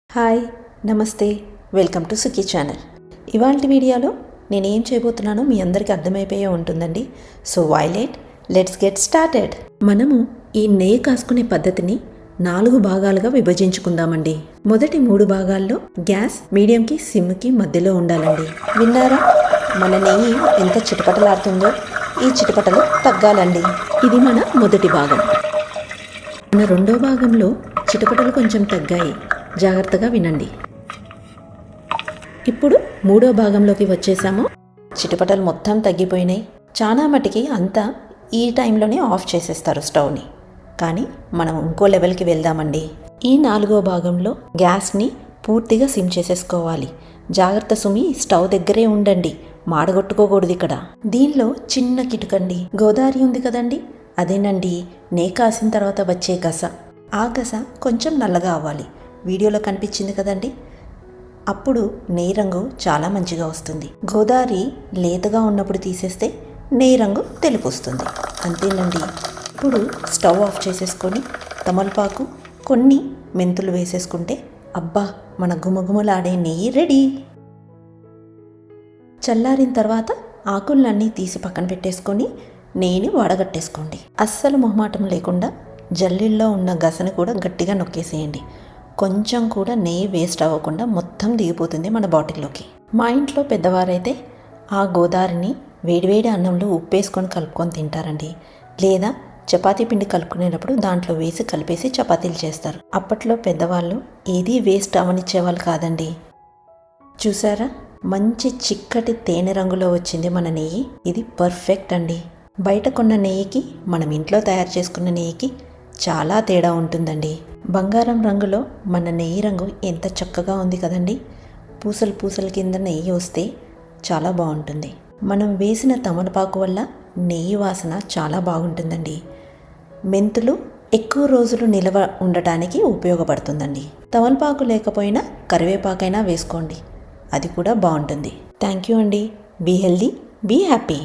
Hi నమస్తే welcome to Sukhi channel. ఇవాళ వీడియోలో నేనేం చేయబోతున్నానో మీ అందరికీ అర్థమైపోయే ఉంటుందండి. So violet let's get started. మనము ఈ నెయ్యి కాసుకునే పద్ధతిని 4 భాగాలుగా విభజించుకుందామండి. మొదటి 3 భాగాల్లో గ్యాస్ మీడియంకి సిమ్కి మధ్యలో ఉండాలండి. విన్నారా, మన నెయ్యి ఎంత చిటపటలాడుతుందో ఈ చిటపటలు తగ్గాలండి. ఇది మన మొదటి భాగం. మన రెండో భాగంలో చిటపటలు కొంచెం తగ్గాయి, జాగ్రత్తగా వినండి. ఇప్పుడు మూడో భాగంలోకి వచ్చేసాము. చిటపటలు మొత్తం తగ్గిపోయినాయి. చాలా మటుకి అంతా ఈ టైంలోనే ఆఫ్ చేసేస్తారు స్టవ్ని. కానీ మనం ఇంకో లెవెల్కి వెళ్దామండి. ఈ 4వ భాగంలో గ్యాస్ని పూర్తిగా సిమ్ చేసేసుకోవాలి. జాగ్రత్త సుమి, స్టవ్ దగ్గరే ఉండండి, మాడగొట్టుకోకూడదు ఇక్కడ. దీనిలో చిన్న కిటుకండి. గోదావరి ఉంది కదండి, అదేనండి నెయ్యి కాసిన తర్వాత వచ్చే గస. ఆ గస కొంచెం నల్లగా అవ్వాలి. వీడియోలో కనిపించింది కదండి, అప్పుడు నెయ్యి రంగు చాలా మంచిగా వస్తుంది. గోదావరి లేతగా ఉన్నప్పుడు తీసేస్తే నెయ్యి రంగు తెలుపు వస్తుంది. అంతేనండి. ఇప్పుడు స్టవ్ ఆఫ్ చేసేసుకొని తమలపాకు, కొన్ని మెంతులు వేసేసుకుంటే అబ్బా, మన గుమగుమలాడే నెయ్యి రెడీ. చల్లారిన తర్వాత ఆకులన్నీ తీసి పక్కన పెట్టేసుకొని నెయ్యిని వడగట్టేసుకోండి. అస్సలు మొహమాటం లేకుండా జల్లిల్లో ఉన్న గసని కూడా గట్టిగా నొక్కేసేయండి. కొంచెం కూడా నెయ్యి వేస్ట్ అవ్వకుండా మొత్తం దిగిపోతుంది మన బాటిల్లోకి. మా ఇంట్లో పెద్దవారైతే ఆ గోదావరిని వేడివేడి అన్నంలో ఉప్పేసుకొని కలుపుకొని తింటారండి. లేదా చపాతీ పిండి కలుపుకునేటప్పుడు దాంట్లో వేసి కలిపేసి చపాతీలు చేస్తారు. అప్పట్లో పెద్దవాళ్ళు ఏదీ వేస్ట్ అవనిచ్చేవాళ్ళు కాదండి. చూసారా, మంచి చిక్కటి తేనె రంగులో వచ్చింది మన నెయ్యి. ఇది పర్ఫెక్ట్ అండి. బయట కొన్న నెయ్యికి మనం ఇంట్లో తయారు చేసుకున్న నెయ్యికి చాలా తేడా ఉంటుందండి. బంగారం రంగులో మన నెయ్యి రంగు ఎంత చక్కగా ఉంది కదండి. పూసలు పూసల కింద నెయ్యి వస్తే చాలా బాగుంటుంది. మనం వేసిన తమలపాకు వల్ల నెయ్యి వాసన చాలా బాగుంటుందండి. మెంతులు ఎక్కువ రోజులు నిల్వ ఉండటానికి ఉపయోగపడుతుందండి. తమలపాకు లేకపోయినా కరివేపాకైనా వేసుకోండి, అది కూడా బాగుంటుంది. థ్యాంక్ యూ అండి. Be healthy, be happy.